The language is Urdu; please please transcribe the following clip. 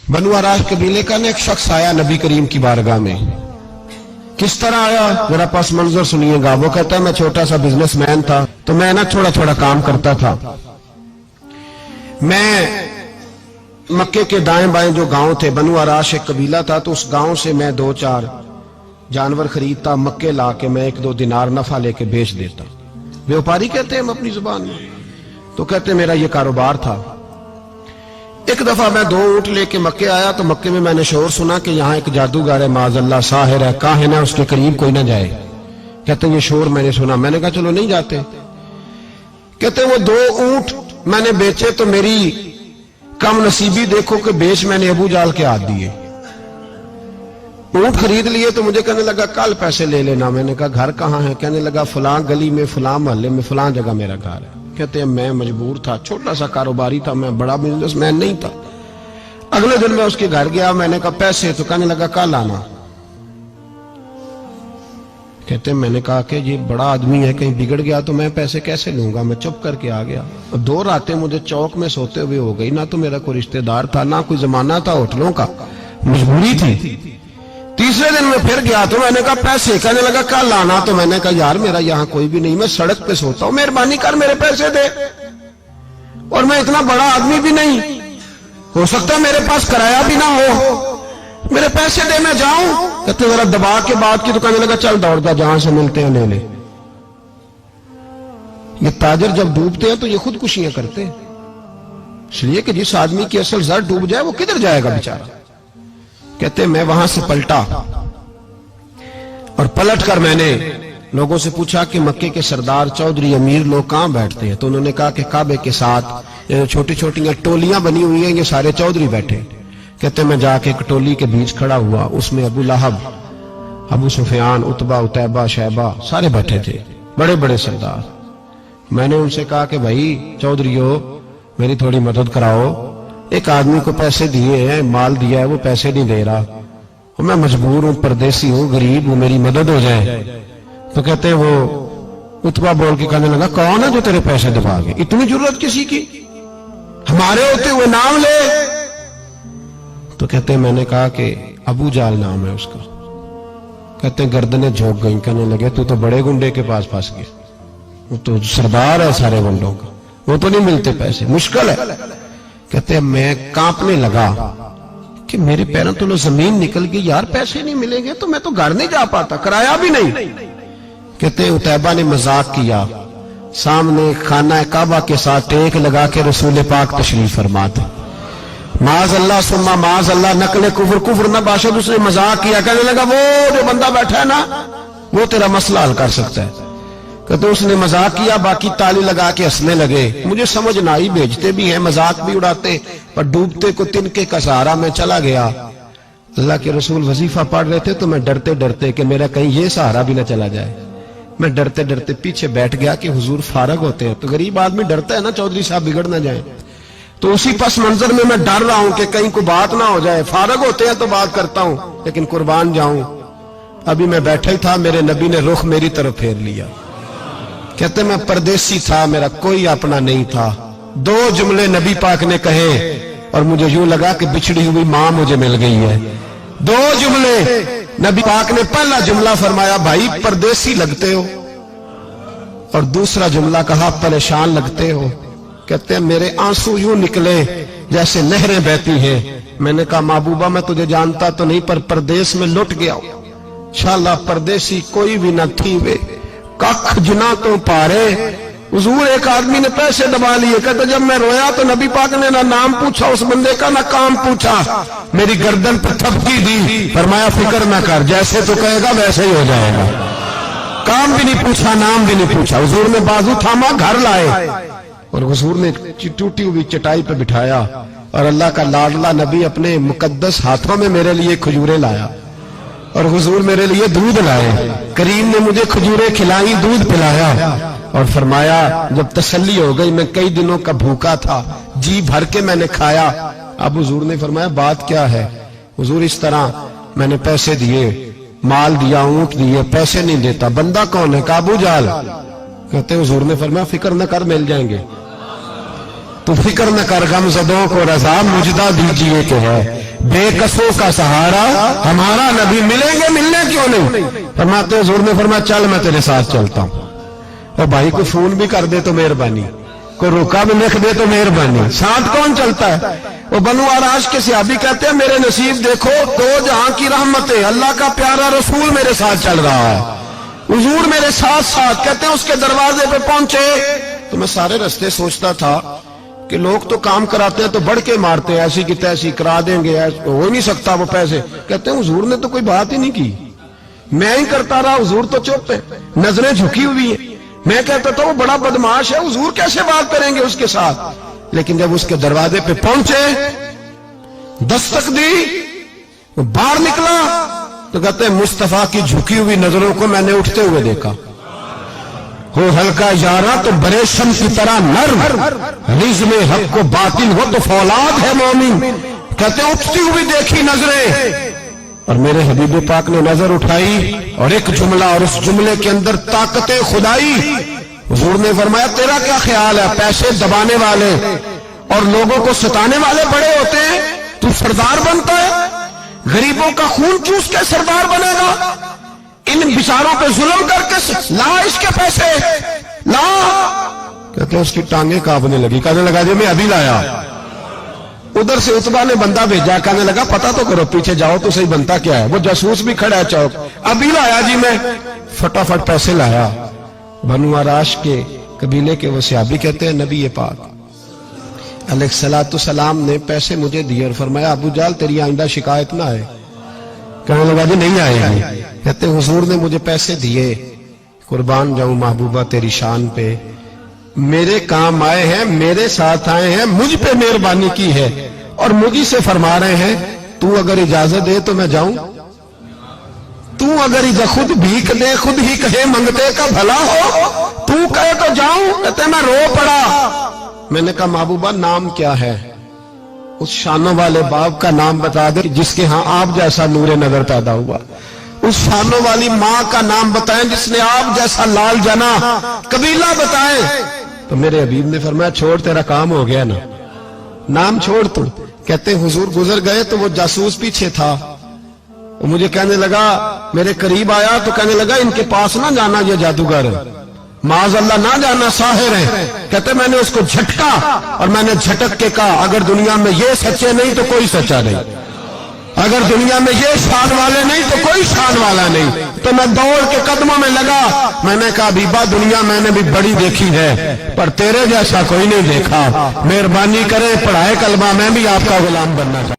بنو آراش قبیلے کا نا ایک شخص آیا نبی کریم کی بارگاہ میں. کس طرح آیا ذرا پس منظر سنیے گا. وہ کہتا ہے میں چھوٹا سا بزنس مین تھا تو میں نا تھوڑا تھوڑا کام کرتا تھا. میں مکے کے دائیں بائیں جو گاؤں تھے، بنو آراش ایک قبیلہ تھا، تو اس گاؤں سے میں 2-4 جانور خریدتا، مکے لا کے میں 1-2 دینار نفع لے کے بیچ دیتا. بیوپاری کہتے ہیں ہم اپنی زبان میں. تو کہتے میرا یہ کاروبار تھا. ایک دفعہ میں 2 اونٹ لے کے مکے آیا تو مکے میں نے شور سنا کہ یہاں ایک جادوگر ہے، معاذ اللہ ساحر ہے، کاہن ہے، اس کے قریب کوئی نہ جائے. کہتے یہ شور میں نے سنا. میں نے کہا چلو نہیں جاتے. کہتے وہ 2 اونٹ میں نے بیچے تو میری کم نصیبی دیکھو کہ بیچ میں نے ابو جال کے ہاتھ دیے. اونٹ خرید لیے تو مجھے کہنے لگا کل پیسے لے لینا. میں نے کہا گھر کہاں ہے؟ کہنے لگا فلاں گلی میں، فلاں محلے میں، فلاں جگہ میرا گھر ہے. کہتے ہیں میں مجبور تھا، چھوٹا سا کاروباری تھا، میں بڑا بزنس مین نہیں تھا. اگلے دن میں اس کے گھر گیا. میں نے کہا پیسے؟ تو کہنے لگا کل آنا. کہتے ہیں میں نے کہا کہ یہ بڑا آدمی ہے، کہیں بگڑ گیا تو میں پیسے کیسے لوں گا. میں چپ کر کے آ گیا. 2 راتیں مجھے چوک میں سوتے ہوئے ہو گئی. نہ تو میرا کوئی رشتہ دار تھا، نہ کوئی زمانہ تھا ہوٹلوں کا، مجبوری تھی. تیسرے دن میں پھر گیا تو میں نے کہا پیسے؟ کہنے لگا کل آنا. تو میں نے کہا یار میرا یہاں کوئی بھی نہیں، میں سڑک پہ سوتا ہوں، مہربانی کر میرے پیسے دے. اور میں اتنا بڑا آدمی بھی نہیں، ہو سکتا ہے میرے پاس کرایہ بھی نہ ہو، میرے پیسے دے میں جاؤں. کہتے ذرا دبا کے بات کی تو کہنے لگا چل دوڑ جا، جہاں سے ملتے ہیں لے لے. یہ تاجر جب ڈوبتے ہیں تو یہ خودکشیاں کرتے ہیں، اس لیے کہ جس آدمی کی اصل زر ڈوب جائے وہ کدھر جائے گا بیچارہ. کہتے میں وہاں سے پلٹا اور پلٹ کر میں نے لوگوں سے پوچھا کہ مکے کے سردار چودھری امیر لوگ کہاں بیٹھتے ہیں. تو انہوں نے کہا کہ کعبے کے ساتھ چھوٹی چھوٹی ٹولیاں بنی ہوئی ہیں، یہ سارے چودھری بیٹھے. کہتے میں جا کے ایک ٹولی کے بیچ کھڑا ہوا. اس میں ابو لہب، ابو سفیان، عتبہ، عتیبہ، شیبہ سارے بیٹھے تھے، بڑے بڑے سردار. میں نے ان سے کہا کہ بھائی چودھریو میری تھوڑی مدد کراؤ. ایک آدمی کو پیسے دیے ہیں، مال دیا ہے، وہ پیسے نہیں دے رہا، میں مجبور ہوں، پردیسی ہوں، غریب ہوں، میری مدد ہو جائے. تو کہتے وہ عتبہ بول کے کہنے لگا کون ہے جو تیرے پیسے دبا گے؟ اتنی ضرورت کسی کی؟ ہمارے ہوتے ہوئے نام لے. تو کہتے میں نے کہا کہ ابو جال نام ہے اس کا. کہتے گردنیں جھوک گئیں. کہنے لگے تو بڑے گنڈے کے پاس پھنس گئے، وہ تو سردار ہے سارے گنڈوں کا، وہ تو نہیں ملتے پیسے، مشکل ہے. کہتے میں کانپنے لگا کہ میرے پیروں تو زمین نکل گئی، یار پیسے نہیں ملیں گے تو میں تو گھر نہیں جا پاتا، کرایہ بھی نہیں. کہتے عتیبہ نے مذاق کیا. سامنے خانہ کعبہ کے ساتھ ٹیک لگا کے رسول پاک تشریف فرما تھے. معاذ اللہ ثم معاذ اللہ، نقل کفر نہ باشد. اس نے مذاق کیا، کہنے لگا وہ جو بندہ بیٹھا ہے نا وہ تیرا مسئلہ حل کر سکتا ہے. کہتے اس نے مذاق کیا، باقی تالی لگا کے ہنسنے لگے. مجھے سمجھ نہ آئی، بھیجتے بھی ہیں، مذاق بھی اڑاتے، پر ڈوبتے کو تنکے کا سہارا میں چلا گیا. اللہ کے رسول وظیفہ پڑھ رہے تھے تو میں ڈرتے ڈرتے کہ میرا کہیں یہ سہارا بھی نہ چلا جائے، میں ڈرتے ڈرتے پیچھے بیٹھ گیا کہ حضور فارغ ہوتے ہیں. تو غریب آدمی ڈرتا ہے نا چودھری صاحب بگڑ نہ جائیں. تو اسی پس منظر میں ڈر رہا ہوں کہ کہیں کوئی بات نہ ہو جائے. فارغ ہوتے ہیں تو بات کرتا ہوں، لیکن قربان جاؤں ابھی میں بیٹھا ہی تھا، میرے نبی نے رخ میری طرف پھیر لیا. کہتے میں پردیسی تھا، میرا کوئی اپنا نہیں تھا. 2 جملے نبی پاک نے کہے اور مجھے یوں لگا کہ بچھڑی ہوئی ماں مجھے مل گئی ہے. 2 جملے نبی پاک نے. پہلا جملہ فرمایا بھائی پردیسی لگتے ہو، اور دوسرا جملہ کہا پریشان لگتے ہو. کہتے ہیں میرے آنسو یوں نکلے جیسے نہریں بہتی ہیں. میں نے کہا محبوبہ میں تجھے جانتا تو نہیں، پر پردیس میں لٹ گیا ہوں. انشاءاللہ پردیسی کوئی بھی نہ تھی وے کخ جنا تو پارے. حضور ایک آدمی نے پیسے دبا لیے. کہتے جب میں رویا تو نبی پاک نے نہ نام پوچھا اس بندے کا، نہ کام پوچھا، میری گردن پر تھپکی دی، فرمایا فکر نہ کر، جیسے تو کہے گا ویسے ہی ہو جائے گا. کام بھی نہیں پوچھا، نام بھی نہیں پوچھا. حضور نے بازو تھاما، گھر لائے، اور حضور نے ٹوٹی ہوئی چٹائی پہ بٹھایا، اور اللہ کا لاڈلا نبی اپنے مقدس ہاتھوں میں میرے لیے کھجوریں لایا، اور حضور میرے لیے دودھ لائے. کریم نے مجھے کھجوریں کھلائی، دودھ پلایا، اور فرمایا جب تسلی ہو گئی، میں کئی دنوں کا بھوکا تھا، جی بھر کے میں نے کھایا. اب حضور نے فرمایا بات کیا ہے؟ حضور اس طرح میں نے پیسے دیے، مال دیا، اونٹ دیے، پیسے نہیں دیتا. بندہ کون ہے؟ ابو جال. کہتے حضور نے فرمایا فکر نہ کر، مل جائیں گے. تو فکر نہ کر، غم زدوں کو رضا مجدہ دیجئے تو ہے. بے کسوں کا سہارا ہمارا نبی، ملیں گے ملنے کیوں نہیں؟ فرماتے حضور نے فرمایا چل میں تیرے ساتھ چلتا ہوں، اور بھائی کو فون بھی کر دے تو مہربانی، کوئی روکا بھی لکھ دے تو مہربانی، ساتھ کون چلتا ہے؟ وہ بنو آراش کے صحابی کہتے ہیں میرے نصیب دیکھو، دو جہاں کی رحمتیں، اللہ کا پیارا رسول میرے ساتھ چل رہا ہے، حضور میرے ساتھ ساتھ۔ کہتے ہیں اس کے دروازے پہ پہنچے تو میں سارے رستے سوچتا تھا کہ لوگ تو کام کراتے ہیں تو بڑھ کے مارتے ہیں، ایسی کی تیسی کرا دیں گے، ہو ہی نہیں سکتا وہ پیسے۔ کہتے ہیں حضور نے تو کوئی بات ہی نہیں کی، میں ہی کرتا رہا، حضور تو چپ ہے، نظریں جھکی ہوئی ہیں۔ میں کہتا تھا وہ بڑا بدماش ہے، حضور کیسے بات کریں گے اس کے ساتھ؟ لیکن جب اس کے دروازے پہ پہنچے، دستک دی، وہ باہر نکلا تو کہتے ہیں مصطفیٰ کی جھکی ہوئی نظروں کو میں نے اٹھتے ہوئے دیکھا، ہو ہلکا یارا تو بریشم کی طرح نرم، رزم حق کو باطل ہو تو فولاد ہے مومن۔ کہتے ہیں اٹھتی ہوئی دیکھی نظریں، اور میرے حبیب پاک نے نظر اٹھائی اور ایک جملہ، اور اس جملے کے اندر طاقت خدائی۔ حضور نے فرمایا تیرا کیا خیال ہے، پیسے دبانے والے اور لوگوں کو ستانے والے بڑے ہوتے ہیں، تو سردار بنتا ہے؟ غریبوں کا خون چوس کے سردار بنے گا؟ ان بیچاروں پہ ظلم کر کے لا اس کے پیسے لا۔ کہتے ہیں اس کی ٹانگیں کانپنے لگی، کہنے لگا جی میں ابھی لایا۔ ادھر سے عتبہ نے بندہ بھیجا، کہنے لگا پتہ تو کرو، پیچھے جاؤ تو صحیح بنتا کیا ہے۔ وہ جاسوس بھی کھڑا ہے چوک، ابھی لایا جی میں، فٹافٹ پیسے لایا۔ بنو آراش کے قبیلے کے وہ صحابی کہتے ہیں نبی پاک علیہ الصلوۃ والسلام نے پیسے مجھے دیے اور فرمایا ابو جال تیری آئندہ شکایت نہ آئے۔ کہنے لگا جی نہیں آئے گی۔ کہتے ہیں حضور نے مجھے پیسے دیے، قربان جاؤں محبوبہ تیری شان پہ، میرے کام آئے ہیں، میرے ساتھ آئے ہیں، مجھ پہ مہربانی کی ہے، اور مجھے سے فرما رہے ہیں تو اگر اجازت دے تو میں جاؤں، تو اگر خود بھیک دے، خود ہی کہے منگتے کا بھلا ہو، تو کہے تو جاؤں۔ کہتے ہیں میں رو پڑا۔ میں نے کہا محبوبہ نام کیا ہے؟ اس شانوں والے باپ کا نام بتا دے جس کے ہاں آپ جیسا نور نظر پیدا ہوا، اس شانوں والی ماں کا نام بتائیں جس نے آپ جیسا لال جنا، قبیلہ بتائیں۔ تو میرے حبیب نے فرمایا چھوڑ تیرا کام ہو گیا نا، نام چھوڑ تو۔ کہتے ہیں حضور گزر گئے تو وہ جاسوس پیچھے تھا، وہ مجھے کہنے لگا، میرے قریب آیا تو کہنے لگا ان کے پاس نہ جانا، یہ جادوگر معاذ اللہ نہ جانا، ساحر ہیں۔ کہتے میں نے اس کو جھٹکا اور میں نے جھٹک کے کہا اگر دنیا میں یہ سچے نہیں تو کوئی سچا نہیں، اگر دنیا میں یہ شان والے نہیں تو کوئی شان والا نہیں۔ تو میں دوڑ کے قدموں میں لگا، میں نے کہا حبیبہ دنیا میں نے بھی بڑی دیکھی ہے پر تیرے جیسا کوئی نہیں دیکھا، مہربانی کرے پڑھائے کلمہ، میں بھی آپ کا غلام بننا چاہتا ہوں۔